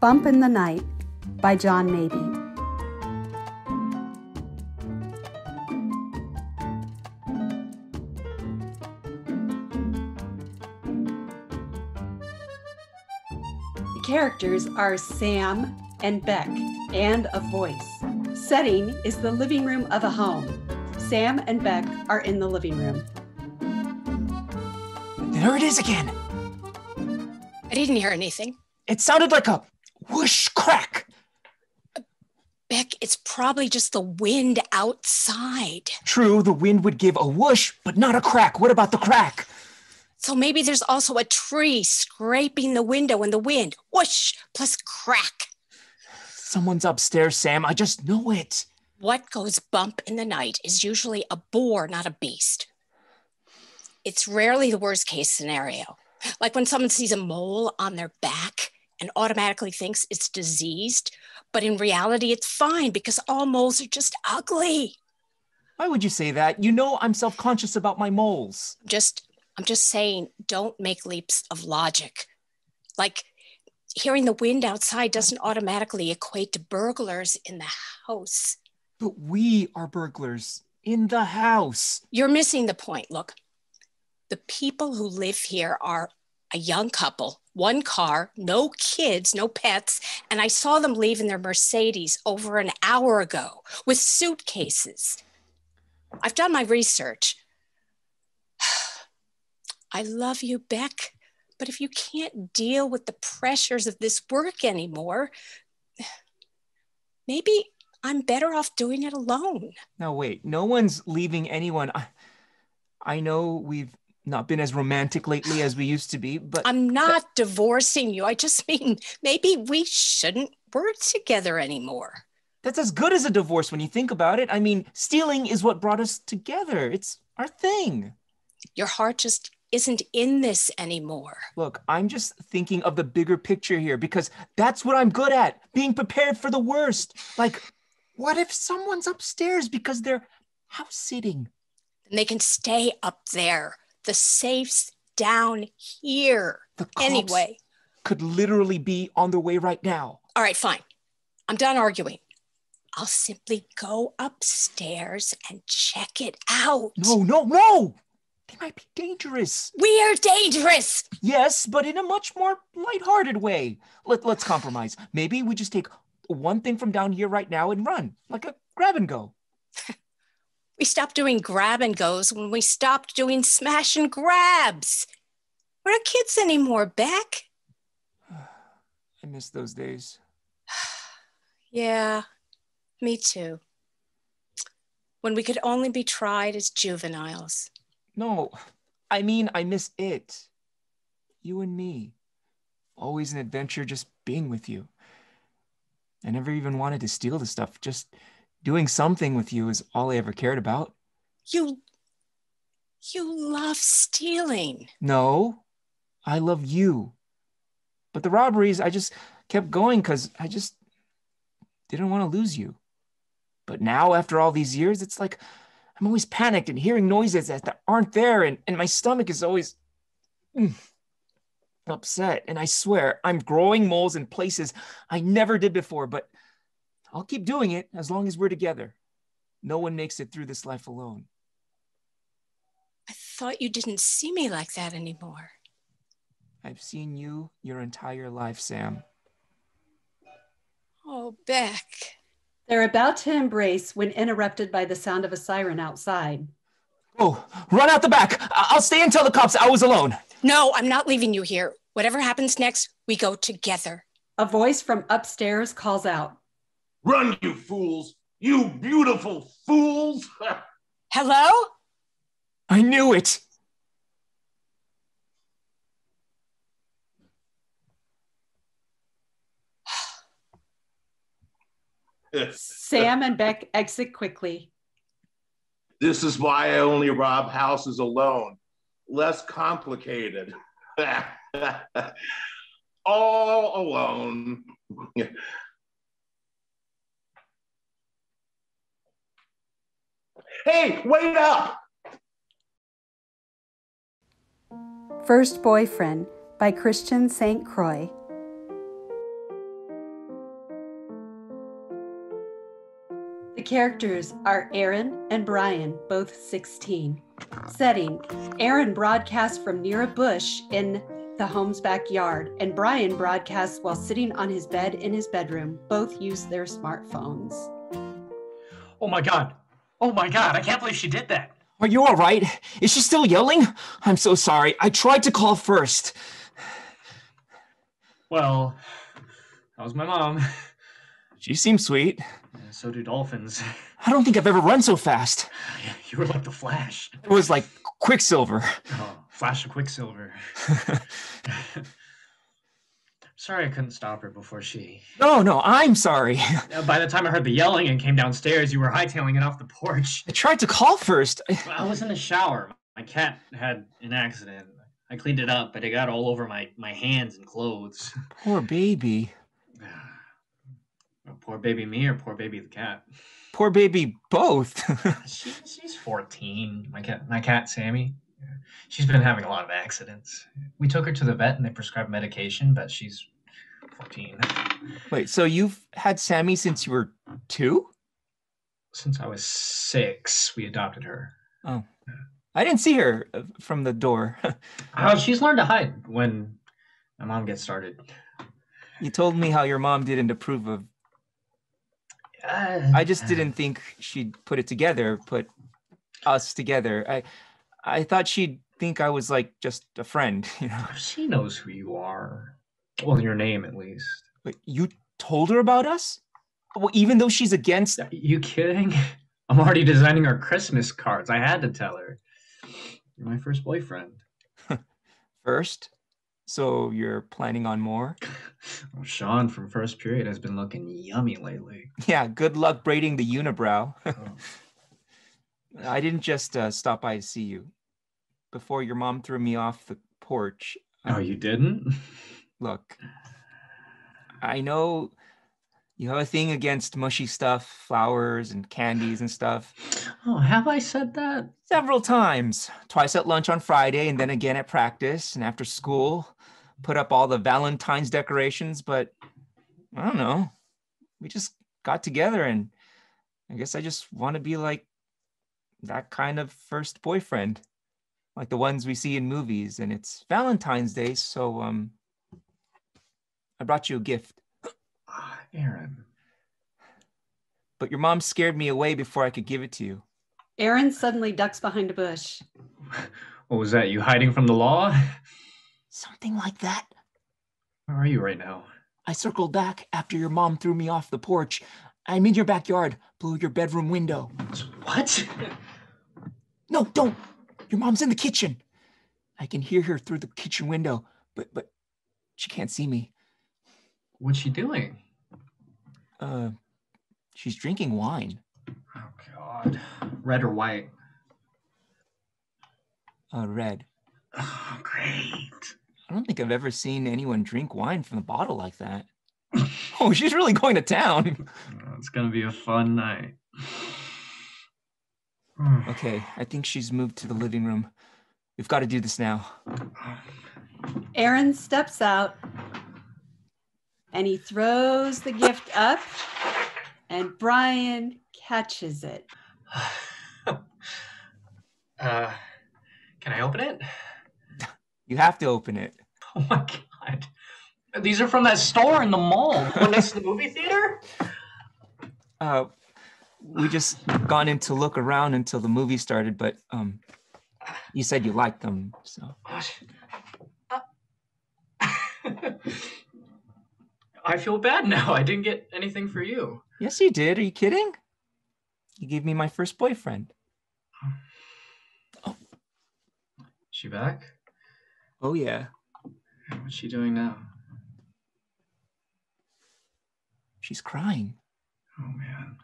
Bump in the Night by John Mabie. The characters are Sam and Beck, and a voice. Setting is the living room of a home. Sam and Beck are in the living room. There it is again. I didn't hear anything. It sounded like a whoosh crack. Beck, it's probably just the wind outside. True, the wind would give a whoosh, but not a crack. What about the crack? So maybe there's also a tree scraping the window in the wind. Whoosh plus crack. Someone's upstairs, Sam. I just know it. What goes bump in the night is usually a boar, not a beast. It's rarely the worst case scenario. Like when someone sees a mole on their back and automatically thinks it's diseased, but in reality, it's fine because all moles are just ugly. Why would you say that? You know I'm self-conscious about my moles. I'm just saying, don't make leaps of logic. Like hearing the wind outside doesn't automatically equate to burglars in the house. But we are burglars in the house. You're missing the point. Look, the people who live here are a young couple, one car, no kids, no pets, and I saw them leave in their Mercedes over an hour ago with suitcases. I've done my research. I love you, Beck, but if you can't deal with the pressures of this work anymore, maybe I'm better off doing it alone. Now wait, no one's leaving anyone. I know we've not been as romantic lately as we used to be, but... I'm not divorcing you. I just mean maybe we shouldn't work together anymore. That's as good as a divorce when you think about it. I mean, stealing is what brought us together. It's our thing. Your heart just isn't in this anymore. Look, I'm just thinking of the bigger picture here because that's what I'm good at, being prepared for the worst. Like, what if someone's upstairs because they're house sitting? And they can stay up there. The safe's down here. The cops anyway. Could literally be on their way right now. All right, fine. I'm done arguing. I'll simply go upstairs and check it out. No. They might be dangerous. We're dangerous. Yes, but in a much more lighthearted way. Let's compromise. Maybe we just take one thing from down here right now and run, like a grab and go. We stopped doing grab and goes when we stopped doing smash and grabs. We're not kids anymore, Beck. I miss those days. Yeah, me too. When we could only be tried as juveniles. No, I mean, I miss it. You and me. Always an adventure just being with you. I never even wanted to steal the stuff. Just doing something with you is all I ever cared about. You love stealing. No, I love you. But the robberies, I just kept going because I just didn't want to lose you. But now, after all these years, it's like I'm always panicked and hearing noises that aren't there, and my stomach is always upset. And I swear, I'm growing moles in places I never did before, but I'll keep doing it as long as we're together. No one makes it through this life alone. I thought you didn't see me like that anymore. I've seen you your entire life, Sam. Oh, Beck. They're about to embrace when interrupted by the sound of a siren outside. Oh, run out the back. I'll stay and tell the cops I was alone. No, I'm not leaving you here. Whatever happens next, we go together. A voice from upstairs calls out. Run, you fools! You beautiful fools! Hello? I knew it! Sam and Beck exit quickly. This is why I only rob houses alone. Less complicated. All alone. Hey, wait up! First Boyfriend by Christian St. Croix. The characters are Aaron and Brian, both 16. Setting, Aaron broadcasts from near a bush in the home's backyard, and Brian broadcasts while sitting on his bed in his bedroom. Both use their smartphones. Oh my God. Oh my God. I can't believe she did that. Are you all right? Is she still yelling? I'm so sorry. I tried to call first. Well, that was my mom. She seems sweet. And so do dolphins. I don't think I've ever run so fast. You were like the Flash. It was like Quicksilver. Oh, Flash of Quicksilver. Sorry I couldn't stop her before she... No, I'm sorry. By the time I heard the yelling and came downstairs, you were hightailing it off the porch. I tried to call first. I was in the shower. My cat had an accident. I cleaned it up, but it got all over my hands and clothes. Poor baby. Poor baby me or poor baby the cat? Poor baby both. She's 14. My cat Sammy. She's been having a lot of accidents. We took her to the vet and they prescribed medication, but she's 14. Wait, so you've had Sammy since you were 2? Since I was 6, we adopted her. Oh. I didn't see her from the door. She's learned to hide when my mom gets started. You told me how your mom didn't approve of... I just didn't think she'd put us together. I thought she'd think I was like just a friend, you know. She knows who you are. Well, your name at least. But you told her about us? Well, even though she's against... Are you kidding? I'm already designing our Christmas cards. I had to tell her. You're my first boyfriend. First? So you're planning on more? Well, Sean from first period has been looking yummy lately. Yeah, good luck braiding the unibrow. Oh. I didn't just stop by to see you. Before your mom threw me off the porch. Oh, you didn't? Look, I know you have a thing against mushy stuff, flowers and candies and stuff. Oh, have I said that? Several times. Twice at lunch on Friday and then again at practice and after school. Put up all the Valentine's decorations, but I don't know. We just got together and I guess I just want to be like that kind of first boyfriend. Like the ones we see in movies, and it's Valentine's Day, so I brought you a gift. Aaron. But your mom scared me away before I could give it to you. Aaron suddenly ducks behind a bush. What was that? You hiding from the law? Something like that. Where are you right now? I circled back after your mom threw me off the porch. I'm in your backyard, below your bedroom window. What? No, don't. Your mom's in the kitchen. I can hear her through the kitchen window, but she can't see me. What's she doing? She's drinking wine. Oh, God. Red or white? Red. Oh, great. I don't think I've ever seen anyone drink wine from the bottle like that. Oh, she's really going to town. It's going to be a fun night. Okay, I think she's moved to the living room. We've got to do this now. Aaron steps out and he throws the gift up and Brian catches it. Can I open it? You have to open it. Oh my God. These are from that store in the mall. One next to the movie theater? We just gone in to look around until the movie started, but you said you liked them, so. I feel bad now. I didn't get anything for you. Yes, you did. Are you kidding? You gave me my first boyfriend. Oh. She back? Oh, yeah. What's she doing now? She's crying. Oh, man.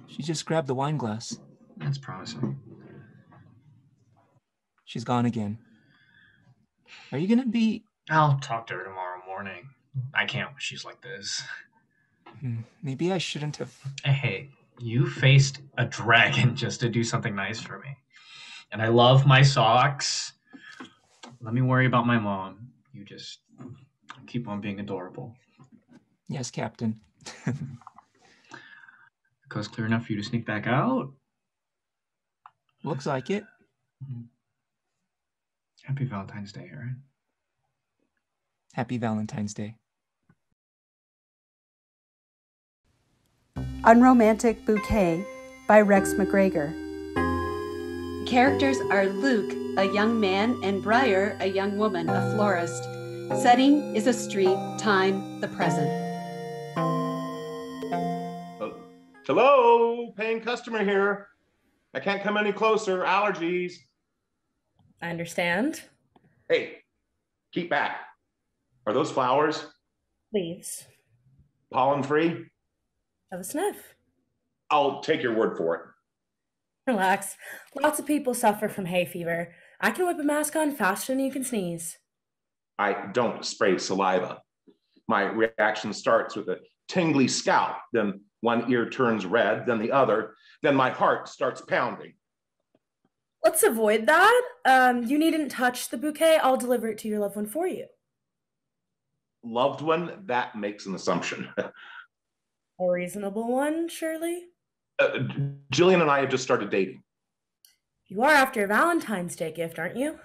She just grabbed the wine glass. That's promising. She's gone again. Are you gonna be... I'll talk to her tomorrow morning. I can't when she's like this. Maybe I shouldn't have... Hey, you faced a dragon just to do something nice for me. And I love my socks. Let me worry about my mom. You just keep on being adorable. Yes, Captain. Coast clear enough for you to sneak back out? Looks like it. Happy Valentine's Day, Aaron. Happy Valentine's Day. Unromantic Bouquet by Rex McGregor. Characters are Luke, a young man, and Briar, a young woman, a florist. Setting is a street, time, the present. Hello, paying customer here. I can't come any closer, allergies. I understand. Hey, keep back. Are those flowers? Leaves. Pollen free? Have a sniff. I'll take your word for it. Relax. Lots of people suffer from hay fever. I can whip a mask on faster than you can sneeze. I don't spray saliva. My reaction starts with a tingly scalp, then one ear turns red, then the other, then my heart starts pounding. Let's avoid that. You needn't touch the bouquet. I'll deliver it to your loved one for you. Loved one, that makes an assumption. A reasonable one, surely? Jillian and I have just started dating. You are after a Valentine's Day gift, aren't you?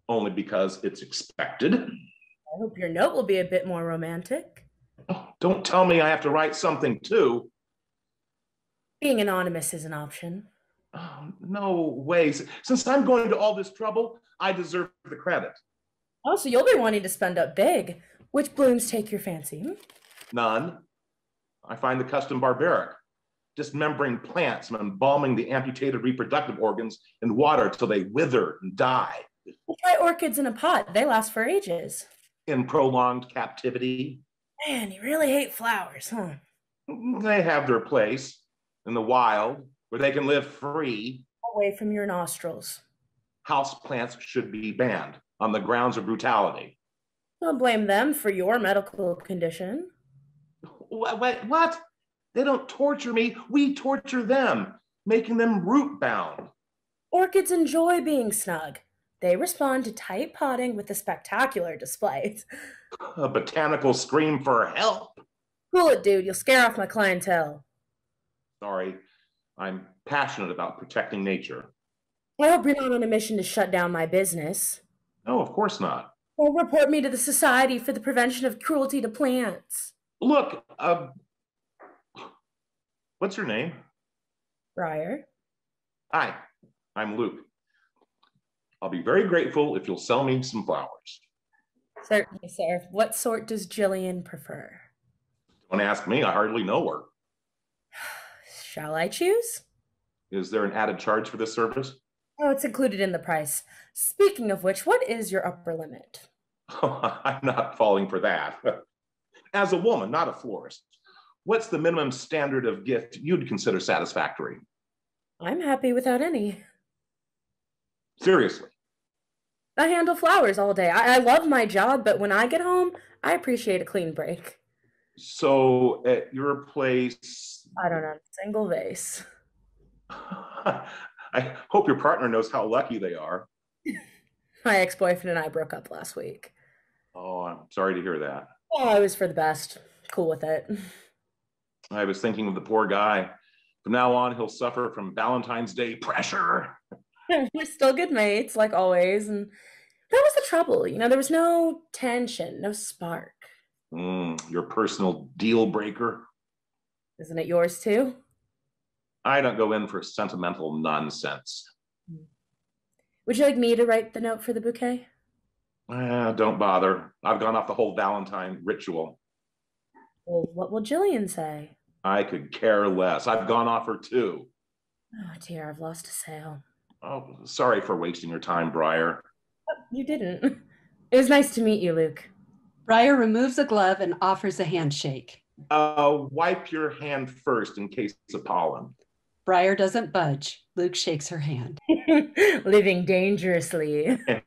Only because it's expected. I hope your note will be a bit more romantic. Oh, don't tell me I have to write something too. Being anonymous is an option. Oh, no way. Since I'm going to all this trouble, I deserve the credit. Oh, so you'll be wanting to spend up big. Which blooms take your fancy? None. I find the custom barbaric. Dismembering plants and embalming the amputated reproductive organs in water till they wither and die. We'll try orchids in a pot. They last for ages. In prolonged captivity. Man, you really hate flowers, huh? They have their place in the wild where they can live free. Away from your nostrils. Houseplants should be banned on the grounds of brutality. Don't blame them for your medical condition. What? They don't torture me. We torture them, making them root bound. Orchids enjoy being snug. They respond to tight potting with the spectacular displays. A botanical scream for help. Cool it, dude. You'll scare off my clientele. Sorry, I'm passionate about protecting nature. I hope you're not on a mission to shut down my business. No, of course not. Or report me to the Society for the Prevention of Cruelty to Plants. Look, what's your name? Briar. Hi, I'm Luke. I'll be very grateful if you'll sell me some flowers. Certainly, sir. What sort does Jillian prefer? Don't ask me, I hardly know her. Shall I choose? Is there an added charge for this service? Oh, it's included in the price. Speaking of which, what is your upper limit? Oh, I'm not falling for that. As a woman, not a florist, what's the minimum standard of gift you'd consider satisfactory? I'm happy without any. Seriously. I handle flowers all day. I love my job, but when I get home, I appreciate a clean break. So at your place... I don't know, single vase. I hope your partner knows how lucky they are. My ex-boyfriend and I broke up last week. Oh, I'm sorry to hear that. Oh, it was for the best. Cool with it. I was thinking of the poor guy. From now on, he'll suffer from Valentine's Day pressure. We're still good mates, like always, and that was the trouble. There was no tension, no spark. Your personal deal breaker. Isn't it yours too? I don't go in for sentimental nonsense. Would you like me to write the note for the bouquet? Don't bother. I've gone off the whole Valentine ritual. Well, what will Jillian say? I could care less. I've gone off her too. Oh dear, I've lost a sale. Oh, sorry for wasting your time, Briar. Oh, you didn't. It was nice to meet you, Luke. Briar removes a glove and offers a handshake. Wipe your hand first in case of pollen. Briar doesn't budge. Luke shakes her hand. Living dangerously. An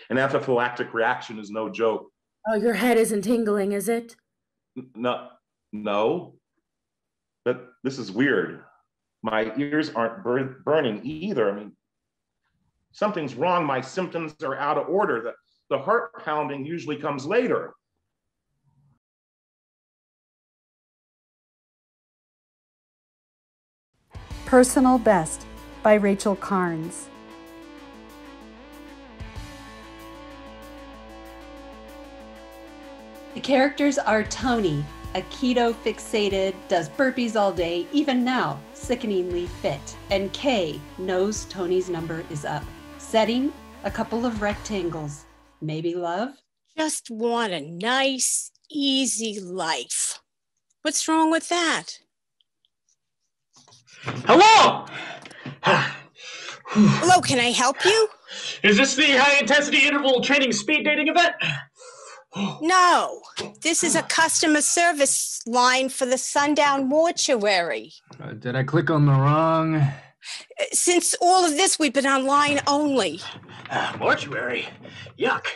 anaphylactic reaction is no joke. Oh, your head isn't tingling, is it? No. But this is weird. My ears aren't burning either. I mean, something's wrong. My symptoms are out of order. The heart pounding usually comes later. Personal Best by Rachel Carnes. The characters are Tony, a keto-fixated, does burpees all day, even now, sickeningly fit. And Kay knows Tony's number is up. Setting, a couple of rectangles. Maybe love? Just want a nice, easy life. What's wrong with that? Hello! Hello, can I help you? Is this the high-intensity interval training speed dating event? No, this is a customer service line for the Sundown Mortuary. Did I click on the wrong? Since all of this, we've been online only. Mortuary? Yuck.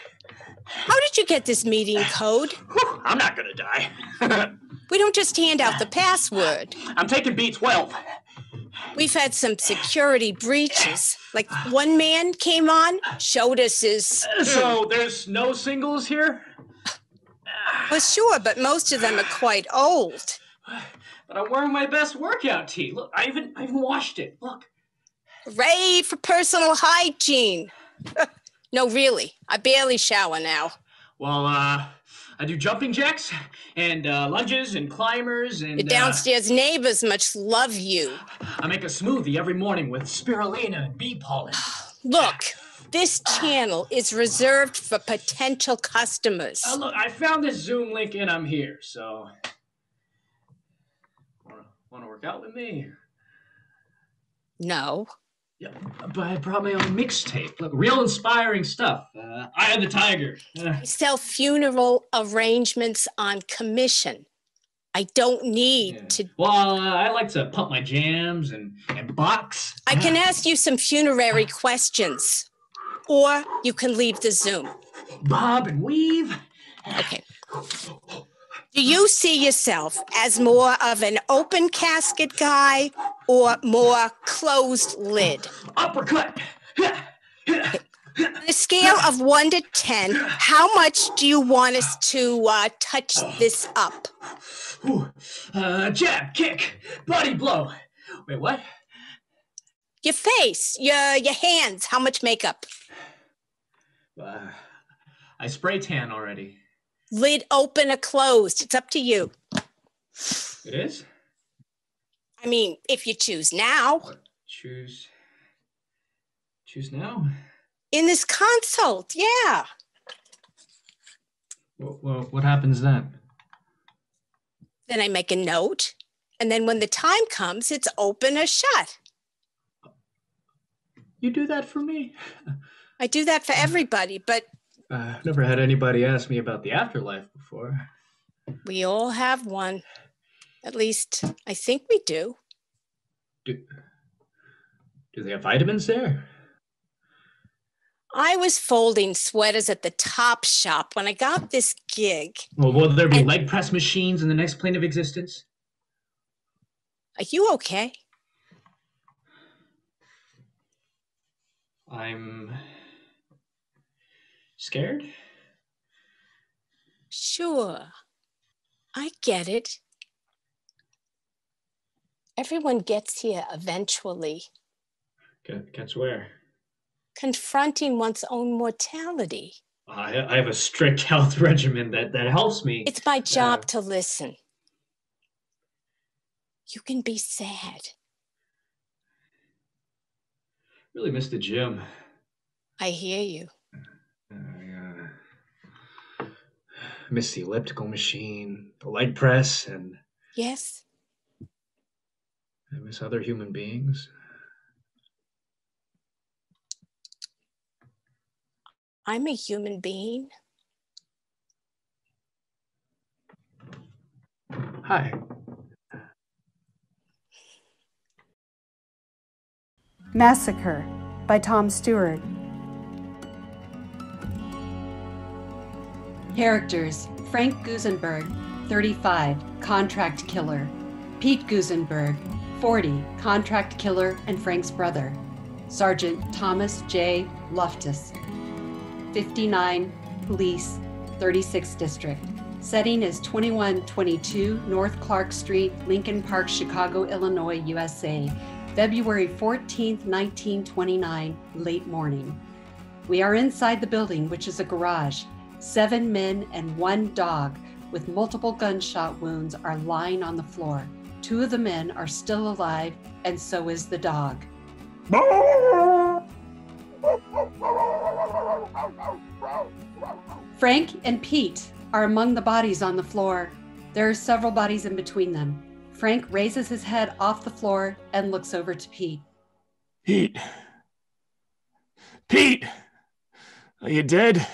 How did you get this meeting code? I'm not gonna die. We don't just hand out the password. I'm taking B12. We've had some security breaches. Like one man came on, showed us his... So there's no singles here? Well, sure, but most of them are quite old. But I'm wearing my best workout tee. Look, I even washed it. Look. Hooray for personal hygiene. No, really, I barely shower now. Well, I do jumping jacks and lunges and climbers and... Your downstairs neighbors much love you. I make a smoothie every morning with spirulina and bee pollen. Look, this channel is reserved for potential customers. Look, I found this Zoom link and I'm here, so... Want to work out with me? No. Yeah, but I brought my own mixtape. Look, real inspiring stuff. Eye of the Tiger. I sell funeral arrangements on commission. I don't need to... Well, I like to pump my jams and box. I can ask you some funerary questions. Or you can leave the Zoom. Bob and weave. Okay. Do you see yourself as more of an open casket guy or more closed lid? Uppercut. On a scale of 1 to 10, how much do you want us to touch this up? Jab, kick, body blow. Wait, what? Your face, your hands, how much makeup? I spray tan already. Lid open or closed, it's up to you. It is? I mean, if you choose now. Choose now? In this consult, yeah. Well, what happens then? Then I make a note, and then when the time comes, it's open or shut. You do that for me? I do that for everybody, but... I've never had anybody ask me about the afterlife before. We all have one. At least, I think we do. Do they have vitamins there? I was folding sweaters at the Top Shop when I got this gig. Well, will there be leg press machines in the next plane of existence? Are you okay? I'm scared? Sure. I get it. Everyone gets here eventually. Gets where? Confronting one's own mortality. I have a strict health regimen that helps me. It's my job to listen. You can be sad. Really miss the gym. I hear you. I miss the elliptical machine, the leg press, and... Yes? I miss other human beings. I'm a human being. Hi. Massacre by Tom Stewart. Characters: Frank Gusenberg, 35, contract killer. Pete Gusenberg, 40, contract killer and Frank's brother. Sergeant Thomas J. Loftus, 59, police, 36th district. Setting is 2122 North Clark Street, Lincoln Park, Chicago, Illinois, USA. February 14th, 1929, late morning. We are inside the building, which is a garage. 7 men and 1 dog with multiple gunshot wounds are lying on the floor. 2 of the men are still alive, and so is the dog. Frank and Pete are among the bodies on the floor. There are several bodies in between them. Frank raises his head off the floor and looks over to Pete. Pete. Pete! Are you dead?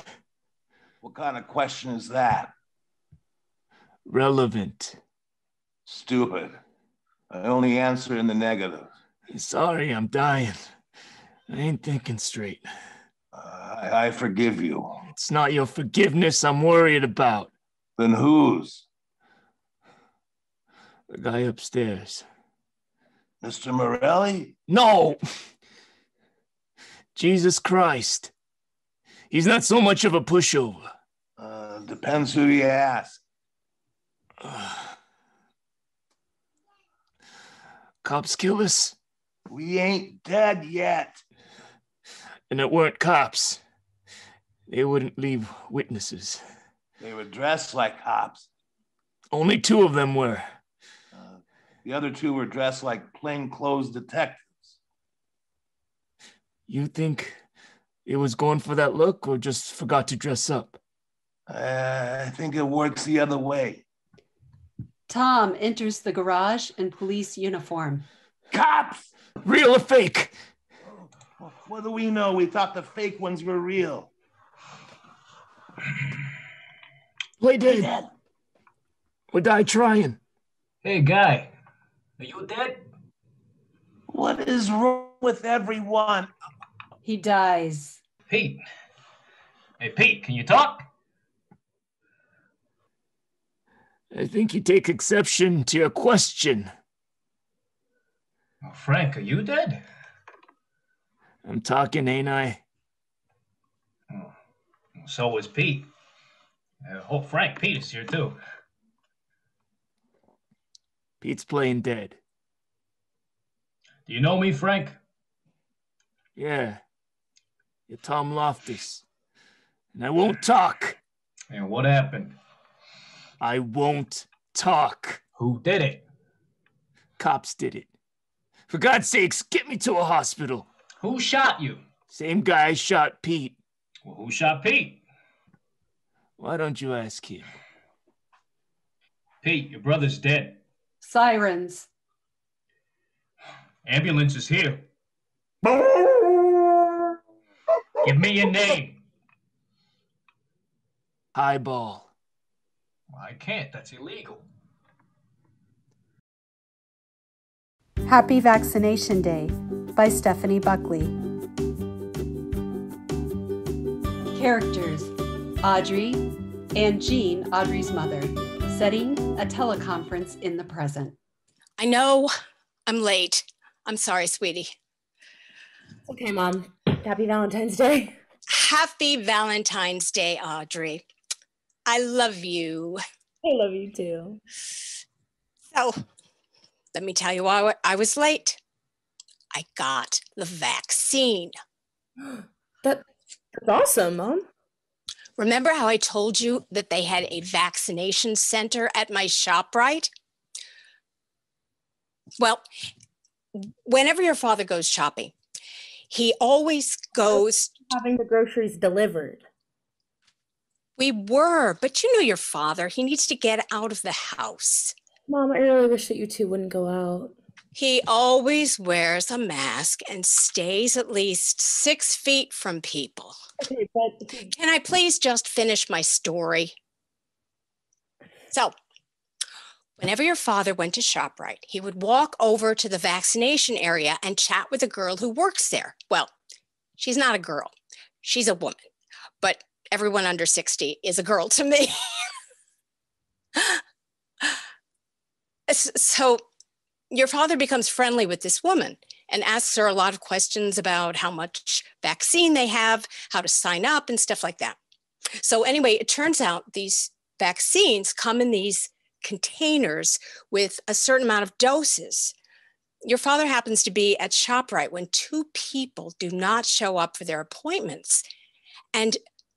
What kind of question is that? Relevant. Stupid. I only answer in the negative. Sorry, I'm dying. I ain't thinking straight. I forgive you. It's not your forgiveness I'm worried about. Then whose? The guy upstairs. Mr. Morelli? No! Jesus Christ. He's not so much of a pushover. Depends who you ask. Cops kill us? We ain't dead yet. And it weren't cops. They wouldn't leave witnesses. They were dressed like cops. Only 2 of them were. The other 2 were dressed like plainclothes detectives. You think it was going for that look or just forgot to dress up? I think it works the other way. Tom enters the garage in police uniform. Cops! Real or fake? What do we know? We thought the fake ones were real. Play dead. Or die trying. Hey, guy. Are you dead? What is wrong with everyone? He dies. Pete. Hey, Pete, can you talk? I think you take exception to your question. Oh, Frank, are you dead? I'm talking, ain't I? Oh, so is Pete. Frank, Pete is here too. Pete's playing dead. Do you know me, Frank? Yeah. You're Tom Loftus. And I won't talk. And what happened? I won't talk. Who did it? Cops did it. For God's sakes, get me to a hospital. Who shot you? Same guy shot Pete. Well, who shot Pete? Why don't you ask him? Pete, your brother's dead. Sirens. Ambulance is here. Give me your name. Highball. I can't. That's illegal. Happy Vaccination Day by Stephanie Buckley. Characters: Audrey and Jean, Audrey's mother. Setting: a teleconference in the present. I know I'm late. I'm sorry, sweetie. Okay, Mom. Happy Valentine's Day. Happy Valentine's Day, Audrey. I love you. I love you too. So, let me tell you why I was late. I got the vaccine. That's awesome, Mom. Remember how I told you that they had a vaccination center at my ShopRite? Well, whenever your father goes shopping, he always goes... Having the groceries delivered. We were, but you know your father. He needs to get out of the house. Mom, I really wish that you two wouldn't go out. He always wears a mask and stays at least 6 feet from people. Okay, but... Can I please just finish my story? So, whenever your father went to ShopRite, he would walk over to the vaccination area and chat with a girl who works there. Well, she's not a girl. She's a woman. But everyone under 60 is a girl to me. So your father becomes friendly with this woman and asks her a lot of questions about how much vaccine they have, how to sign up and stuff like that. So anyway, it turns out these vaccines come in these containers with a certain amount of doses. your father happens to be at ShopRite when two people do not show up for their appointments. And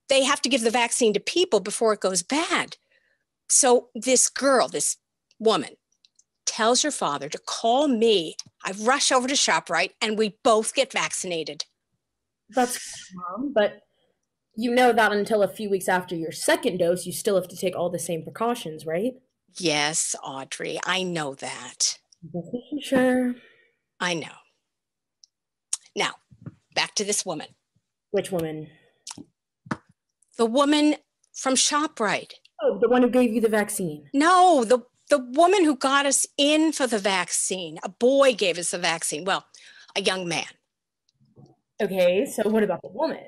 they have to give the vaccine to people before it goes bad. So this girl, this woman, tells your father to call me. I rush over to ShopRite and we both get vaccinated. That's good, Mom, but you know that until a few weeks after your second dose, you still have to take all the same precautions, right? Yes, Audrey, I know that. Just making sure. I know. Now, back to this woman. Which woman? The woman from ShopRite. Oh, the one who gave you the vaccine. No, the woman who got us in for the vaccine. A boy gave us the vaccine. Well, a young man. Okay, so what about the woman?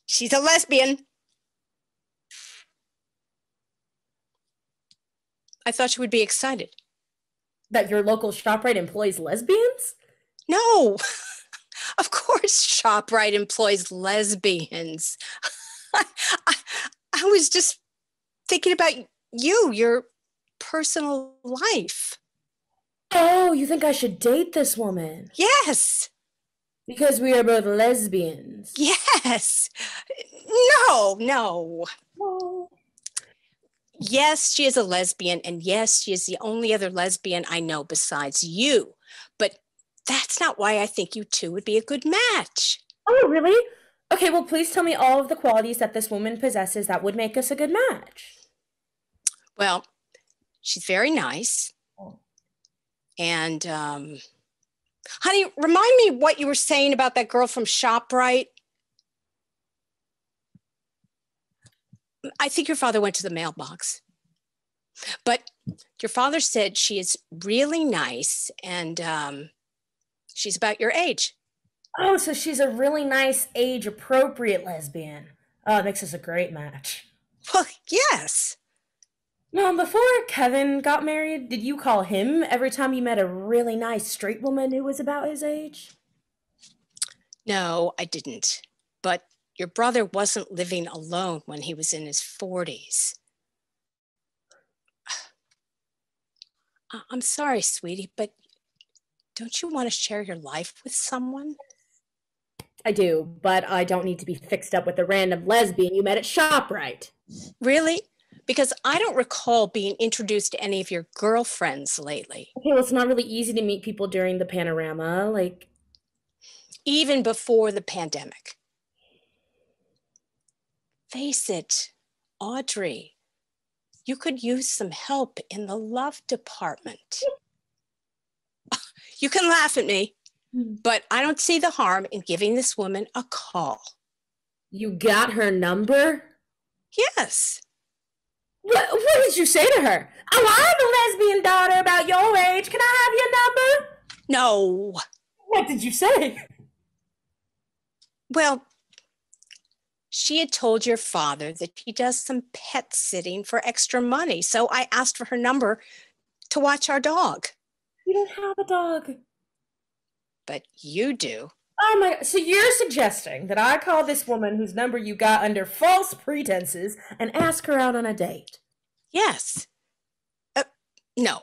She's a lesbian. I thought she would be excited. That your local ShopRite employs lesbians? No, of course ShopRite employs lesbians. I was just thinking about you, your personal life. Oh, you think I should date this woman? Yes. Because we are both lesbians. Yes. No. Oh. Yes, she is a lesbian, and yes, she is the only other lesbian I know besides you. But that's not why I think you two would be a good match. Oh, really? Okay, well, please tell me all of the qualities that this woman possesses that would make us a good match. Well, she's very nice. And, honey, remind me what you were saying about that girl from ShopRite. I think your father went to the mailbox. But your father said she is really nice and she's about your age. Oh, so she's a really nice age-appropriate lesbian. Oh, it makes us a great match. Well, yes. Mom, before Kevin got married, did you call him every time you met a really nice straight woman who was about his age? No, I didn't. But your brother wasn't living alone when he was in his 40s. I'm sorry, sweetie, but don't you want to share your life with someone? I do, but I don't need to be fixed up with a random lesbian you met at ShopRite. Really? Because I don't recall being introduced to any of your girlfriends lately. Okay, well, it's not really easy to meet people during the panorama, like... Even before the pandemic. Face it, Audrey, you could use some help in the love department. You can laugh at me, but I don't see the harm in giving this woman a call. You got her number? Yes. What did you say to her? Oh, I'm a lesbian daughter about your age. Can I have your number? No. What did you say? Well, she had told your father that she does some pet sitting for extra money. So I asked for her number to watch our dog. You don't have a dog. But you do. Oh my, so you're suggesting that I call this woman whose number you got under false pretenses and ask her out on a date? Yes. No.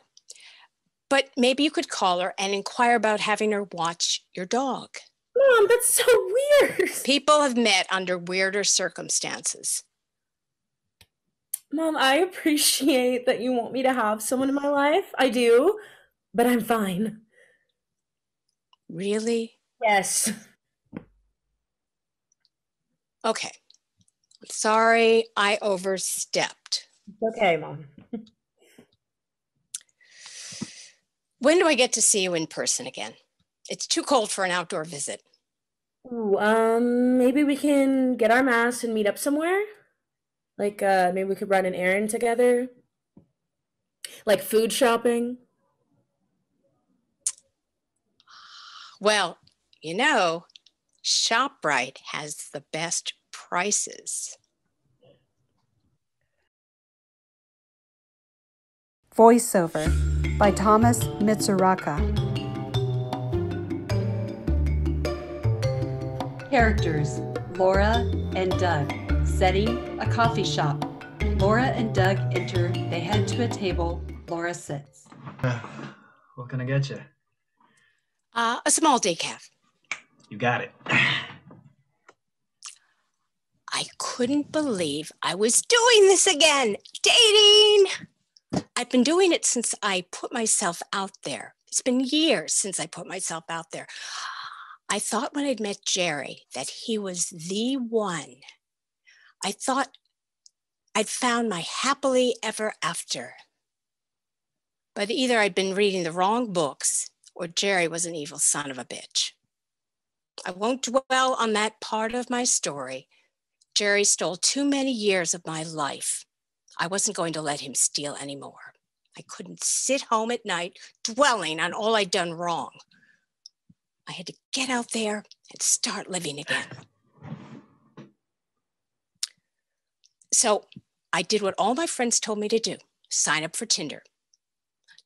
But maybe you could call her and inquire about having her watch your dog. Mom, that's so weird. People have met under weirder circumstances. Mom, I appreciate that you want me to have someone in my life. I do, but I'm fine. Really? Yes. Okay. I'm sorry I overstepped. Okay, Mom. When do I get to see you in person again? It's too cold for an outdoor visit. Ooh, maybe we can get our masks and meet up somewhere? Like, maybe we could run an errand together? Like food shopping? Well, you know, ShopRite has the best prices. Voiceover by Thomas Mitsuraka. Characters: Laura and Doug. Setting: a coffee shop. Laura and Doug enter. They head to a table. Laura sits. What can I get you? A small decaf. You got it. I couldn't believe I was doing this again. Dating! I've been doing it since I put myself out there. It's been years since I put myself out there. I thought when I'd met Jerry that he was the one. I thought I'd found my happily ever after. But either I'd been reading the wrong books or Jerry was an evil son of a bitch. I won't dwell on that part of my story. Jerry stole too many years of my life. I wasn't going to let him steal anymore. I couldn't sit home at night dwelling on all I'd done wrong. I had to get out there and start living again. So I did what all my friends told me to do, sign up for Tinder.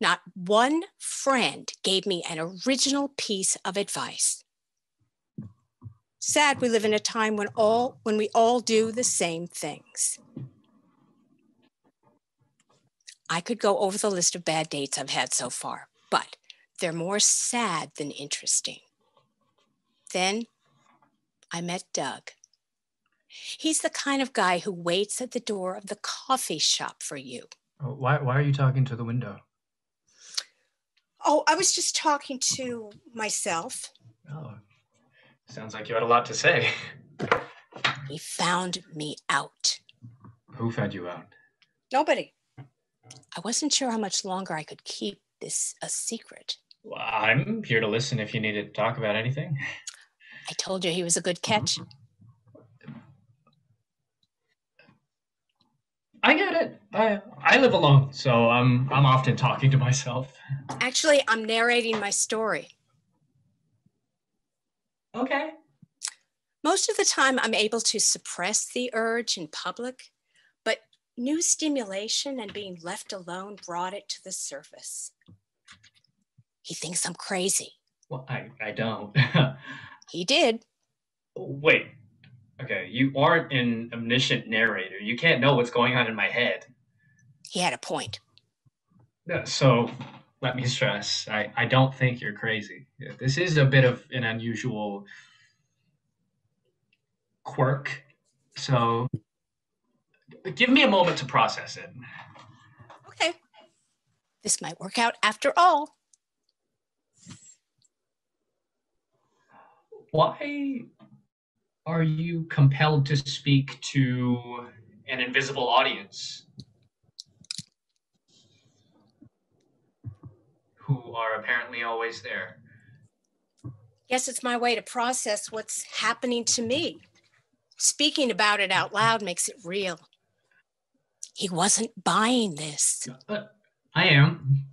Not one friend gave me an original piece of advice. Sad we live in a time when we all do the same things. I could go over the list of bad dates I've had so far, but they're more sad than interesting. Then I met Doug. He's the kind of guy who waits at the door of the coffee shop for you. Why are you talking to the window? Oh, I was just talking to myself. Oh, sounds like you had a lot to say. He found me out. Who found you out? Nobody. I wasn't sure how much longer I could keep this a secret. Well, I'm here to listen if you need to talk about anything. I told you he was a good catch. I get it. I live alone, so I'm often talking to myself. Actually, I'm narrating my story. Okay. Most of the time, I'm able to suppress the urge in public, but new stimulation and being left alone brought it to the surface. He thinks I'm crazy. Well, I don't. He did. Wait. Okay, you aren't an omniscient narrator. You can't know what's going on in my head. He had a point. So, let me stress, I don't think you're crazy. This is a bit of an unusual quirk. So, give me a moment to process it. Okay. This might work out after all. Why are you compelled to speak to an invisible audience who are apparently always there? Guess it's my way to process what's happening to me. Speaking about it out loud makes it real. He wasn't buying this. I am.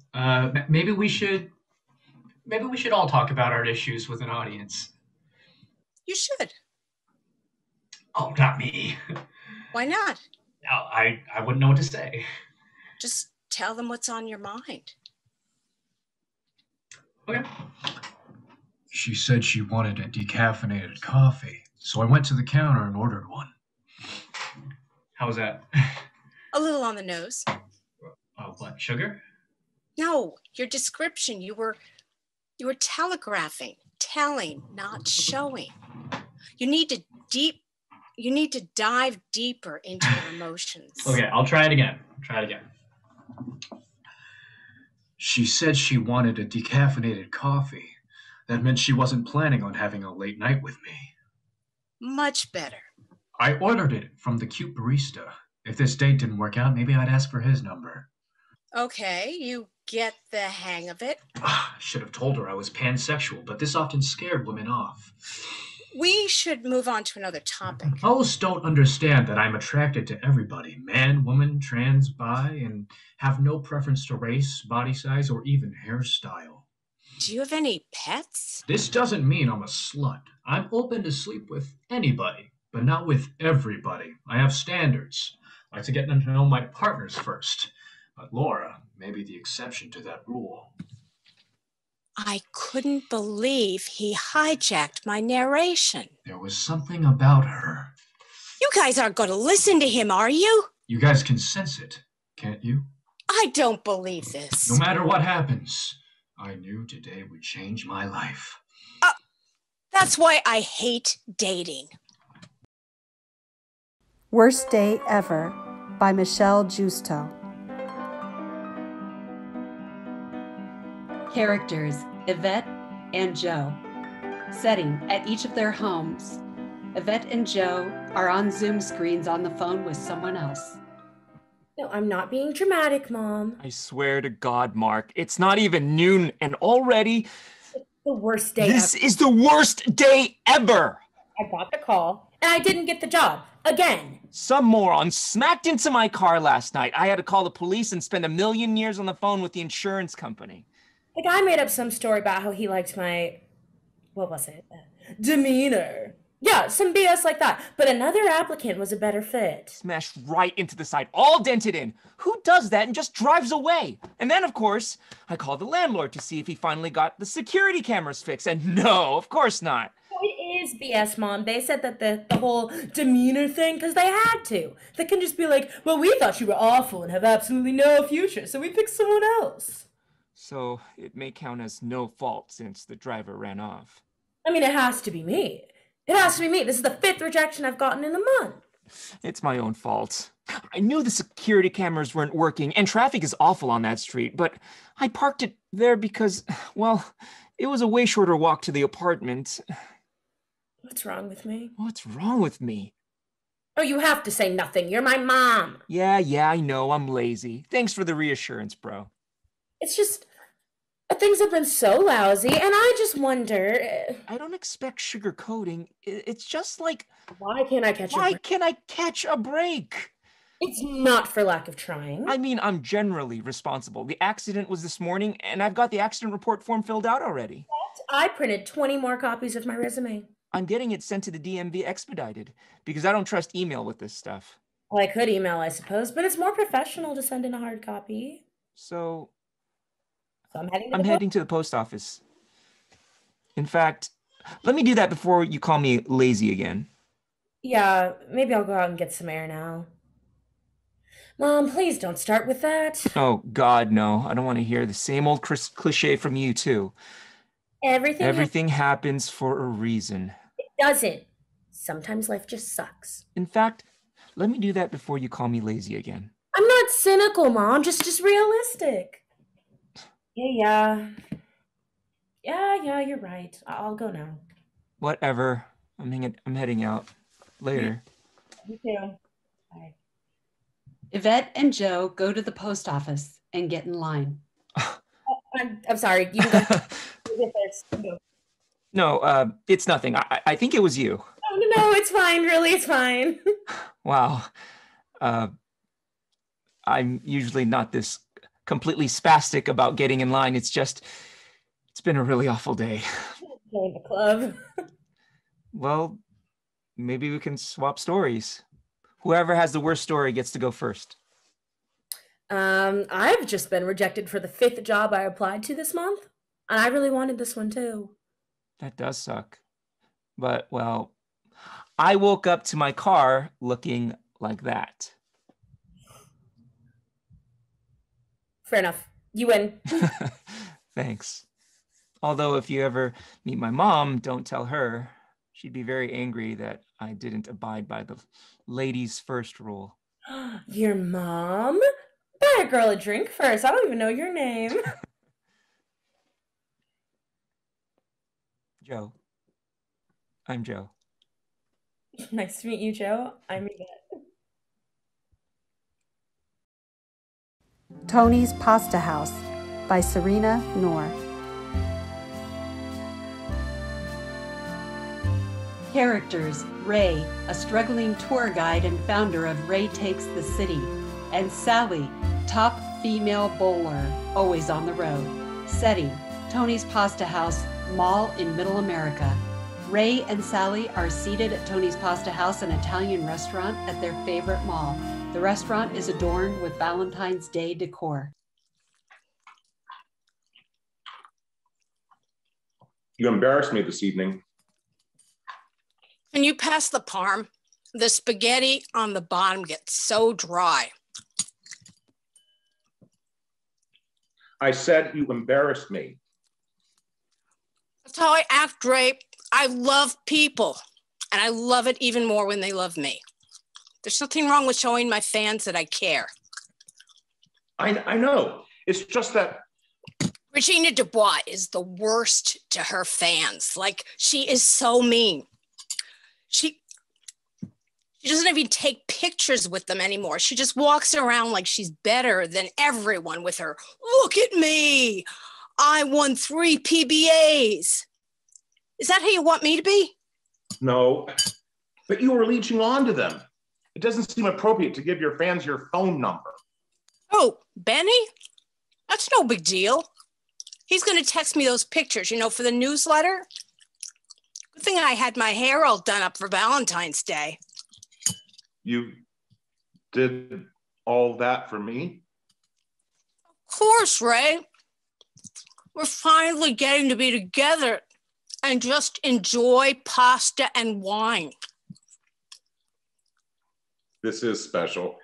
Maybe we should all talk about our issues with an audience. You should. Oh, not me. Why not? I wouldn't know what to say. Just tell them what's on your mind. Okay. She said she wanted a decaffeinated coffee, so I went to the counter and ordered one. How was that? A little on the nose. What, sugar? No, your description. You were telegraphing, telling, not showing. You need to dive deeper into your emotions. Okay, I'll try it again. She said she wanted a decaffeinated coffee. That meant she wasn't planning on having a late night with me. Much better. I ordered it from the cute barista. If this date didn't work out, maybe I'd ask for his number. Okay, you get the hang of it. Should have told her I was pansexual, but this often scared women off. We should move on to another topic. Most don't understand that I'm attracted to everybody, man, woman, trans, bi, and have no preference to race, body size, or even hairstyle. Do you have any pets? This doesn't mean I'm a slut. I'm open to sleep with anybody, but not with everybody. I have standards. I like to get to know my partners first. But Laura may be the exception to that rule. I couldn't believe he hijacked my narration. There was something about her. You guys aren't going to listen to him, are you? You guys can sense it, can't you? I don't believe this. No matter what happens, I knew today would change my life. That's why I hate dating. Worst Day Ever by Michelle Justo. Characters, Yvette and Joe. Setting, at each of their homes. Yvette and Joe are on Zoom screens on the phone with someone else. No, I'm not being dramatic, Mom. I swear to God, Mark, it's not even noon and already... The worst day This ever. is the worst day ever! I got the call, and I didn't get the job. Again. Some moron smacked into my car last night. I had to call the police and spend 1,000,000 years on the phone with the insurance company. The guy made up some story about how he liked my... What was it? Demeanor. Yeah, some BS like that. But another applicant was a better fit. Smashed right into the side, all dented in. Who does that and just drives away? And then, of course, I called the landlord to see if he finally got the security cameras fixed. And no, of course not. It is BS, Mom. They said that the whole demeanor thing, because they had to. They can just be like, well, we thought you were awful and have absolutely no future, so we picked someone else. So it may count as no fault since the driver ran off. I mean, it has to be me. It has to be me. This is the 5th rejection I've gotten in a month. It's my own fault. I knew the security cameras weren't working, and traffic is awful on that street, but I parked it there because, well, it was a way shorter walk to the apartment. What's wrong with me? What's wrong with me? Oh, you have to say nothing. You're my mom. Yeah, I know. I'm lazy. Thanks for the reassurance, bro. It's just... Things have been so lousy, and I just wonder... I don't expect sugarcoating. It's just like... Why can't I catch a break? Why can't I catch a break? It's not for lack of trying. I mean, I'm generally responsible. The accident was this morning, and I've got the accident report form filled out already. I printed 20 more copies of my resume. I'm getting it sent to the DMV expedited, because I don't trust email with this stuff. Well, I could email, I suppose, but it's more professional to send in a hard copy. So I'm heading to the post office. In fact, let me do that before you call me lazy again. Yeah, maybe I'll go out and get some air now. Mom, please don't start with that. Oh, God, no. I don't want to hear the same old cliche from you, too. Everything happens for a reason. It doesn't. Sometimes life just sucks. In fact, let me do that before you call me lazy again. I'm not cynical, Mom, just realistic. Yeah, you're right. I'll go now. Whatever. I'm heading out. Later. You too. Bye. Yvette and Joe go to the post office and get in line. I'm sorry. You can go. Get there. Go. No, it's nothing. I think it was you. Oh, no, it's fine. Really, it's fine. Wow. I'm usually not this completely spastic about getting in line. It's been a really awful day. Join the club. Well, maybe we can swap stories. Whoever has the worst story gets to go first. I've just been rejected for the 5th job I applied to this month, and I really wanted this one too. That does suck. But, well, I woke up to my car looking like that. Fair enough. You win. Thanks. Although if you ever meet my mom, don't tell her. She'd be very angry that I didn't abide by the ladies first rule. Your mom? Buy a girl a drink first. I don't even know your name. Joe. I'm Joe. Nice to meet you, Joe. I'm Yvette. Tony's Pasta House by Serena Knorr. Characters: Ray, a struggling tour guide and founder of Ray Takes the City, and Sally, top female bowler, always on the road. Setting: Tony's Pasta House, mall in Middle America. Ray and Sally are seated at Tony's Pasta House, an Italian restaurant at their favorite mall. The restaurant is adorned with Valentine's Day decor. You embarrassed me this evening. Can you pass the parm? The spaghetti on the bottom gets so dry. I said you embarrassed me. That's how I act, Ray. I love people, and I love it even more when they love me. There's nothing wrong with showing my fans that I care. I know. It's just that Regina Dubois is the worst to her fans. Like, she is so mean. She doesn't even take pictures with them anymore. She just walks around like she's better than everyone with her, "Look at me. I won 3 PBAs. Is that how you want me to be? No, but you were leeching on to them. It doesn't seem appropriate to give your fans your phone number. Oh, Benny? That's no big deal. He's going to text me those pictures, for the newsletter. Good thing I had my hair all done up for Valentine's Day. You did all that for me? Of course, Ray. We're finally getting to be together and just enjoy pasta and wine. This is special.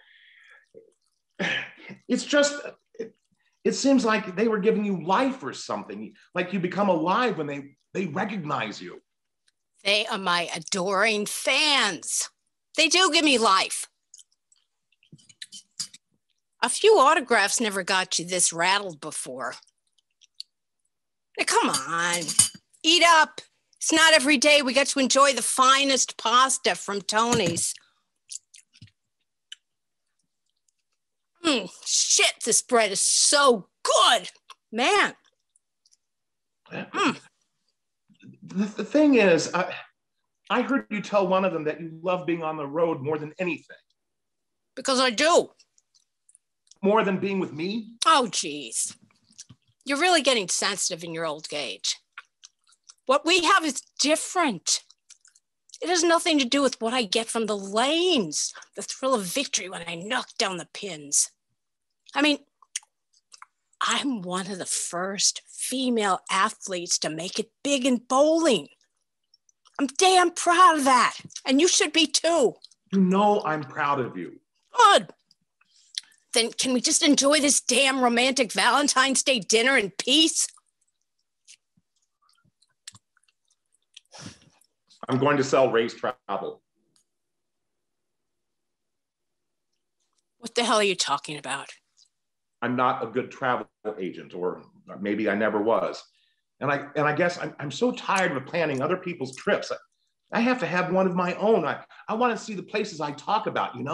It's just, it seems like they were giving you life or something, like you become alive when they recognize you. They are my adoring fans. They do give me life. A few autographs never got you this rattled before. Now, come on, eat up. It's not every day we get to enjoy the finest pasta from Tony's. Shit, this bread is so good, man. The thing is, I heard you tell one of them that you love being on the road more than anything. Because I do. More than being with me? Oh, geez. You're really getting sensitive in your old age. What we have is different. It has nothing to do with what I get from the lanes, the thrill of victory when I knock down the pins. I mean, I'm one of the first female athletes to make it big in bowling. I'm damn proud of that. And you should be too. You know I'm proud of you. Good. Then can we just enjoy this damn romantic Valentine's Day dinner in peace? I'm going to sell Ray's Travel. What the hell are you talking about? I'm not a good travel agent, or maybe I never was. And I guess I'm so tired of planning other people's trips. I have to have one of my own. I want to see the places I talk about, We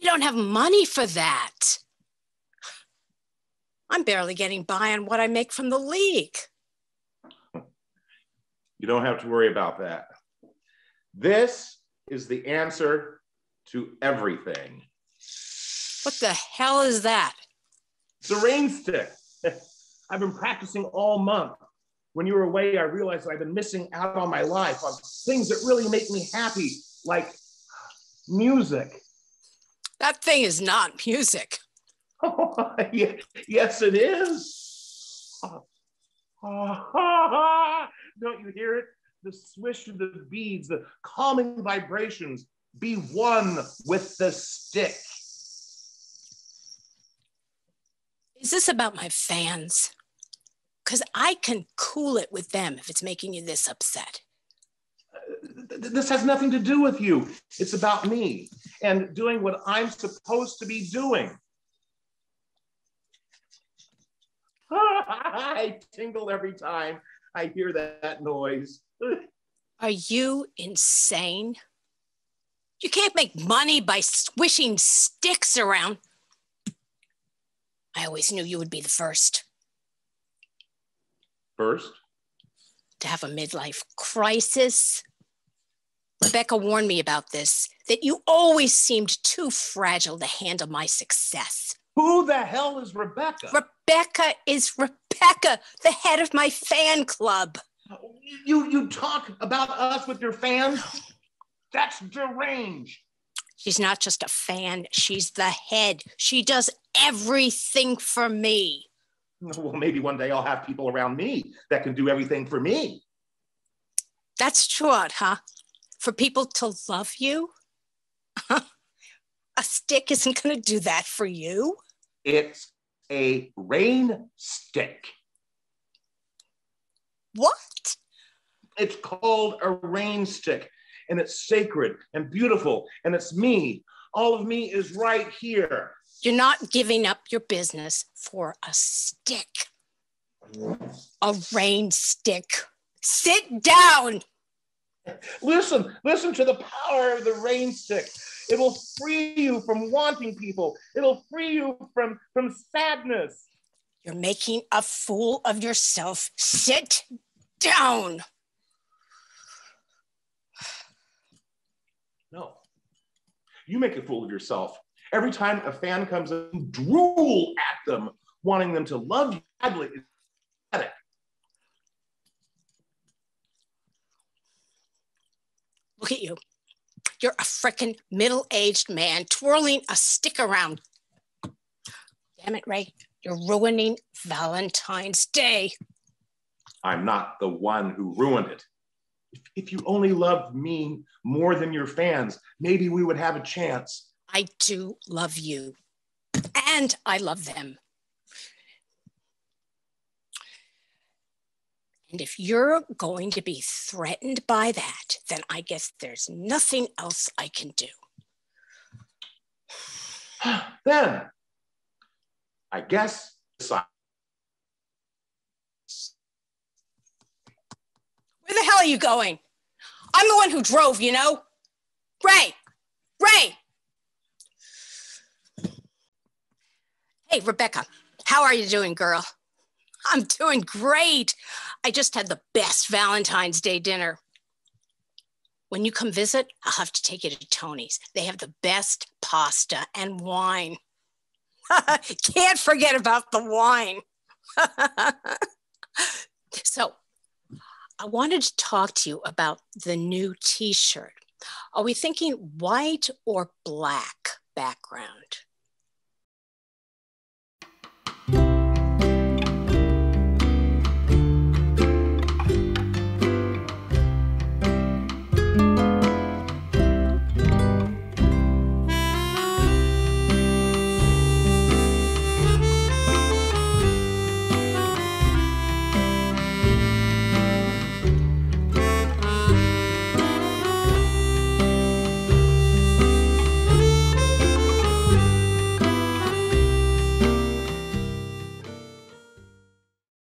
don't have money for that. I'm barely getting by on what I make from the league. You don't have to worry about that. This is the answer to everything. What the hell is that? It's a rain stick. I've been practicing all month. When you were away, I realized I've been missing out on my life, on things that really make me happy, like music. That thing is not music. Yes, it is. Don't you hear it? The swish of the beads, the calming vibrations. Be one with the stick. Is this about my fans? Because I can cool it with them if it's making you this upset. This has nothing to do with you. It's about me and doing what I'm supposed to be doing. I tingle every time I hear that noise. Are you insane? You can't make money by swishing sticks around. I always knew you would be the first. First? To have a midlife crisis. Rebecca warned me about this, that you always seemed too fragile to handle my success. Who the hell is Rebecca? Rebecca is Rebecca, the head of my fan club. You talk about us with your fans? That's deranged. She's not just a fan, she's the head. She does everything for me. Well, maybe one day I'll have people around me that can do everything for me. That's true, huh? For people to love you? A stick isn't going to do that for you. It's a rain stick. What? It's called a rain stick, and it's sacred and beautiful, and it's me. All of me is right here. You're not giving up your business for a stick. A rain stick. Sit down. Listen to the power of the rain stick. It will free you from wanting people. It'll free you from sadness. You're making a fool of yourself. Sit down. No, you make a fool of yourself. Every time a fan comes in, drool at them, wanting them to love you badly. It's pathetic. Look at you. You're a frickin' middle-aged man twirling a stick around. Damn it, Ray. You're ruining Valentine's Day. I'm not the one who ruined it. If you only loved me more than your fans, maybe we would have a chance. I do love you, and I love them. And if you're going to be threatened by that, then I guess there's nothing else I can do. Then, I guess, where the hell are you going? I'm the one who drove, you know? Ray! Hey, Rebecca, how are you doing, girl? I'm doing great. I just had the best Valentine's Day dinner. When you come visit, I'll have to take you to Tony's. They have the best pasta and wine. Can't forget about the wine. So, I wanted to talk to you about the new t-shirt. Are we thinking white or black background?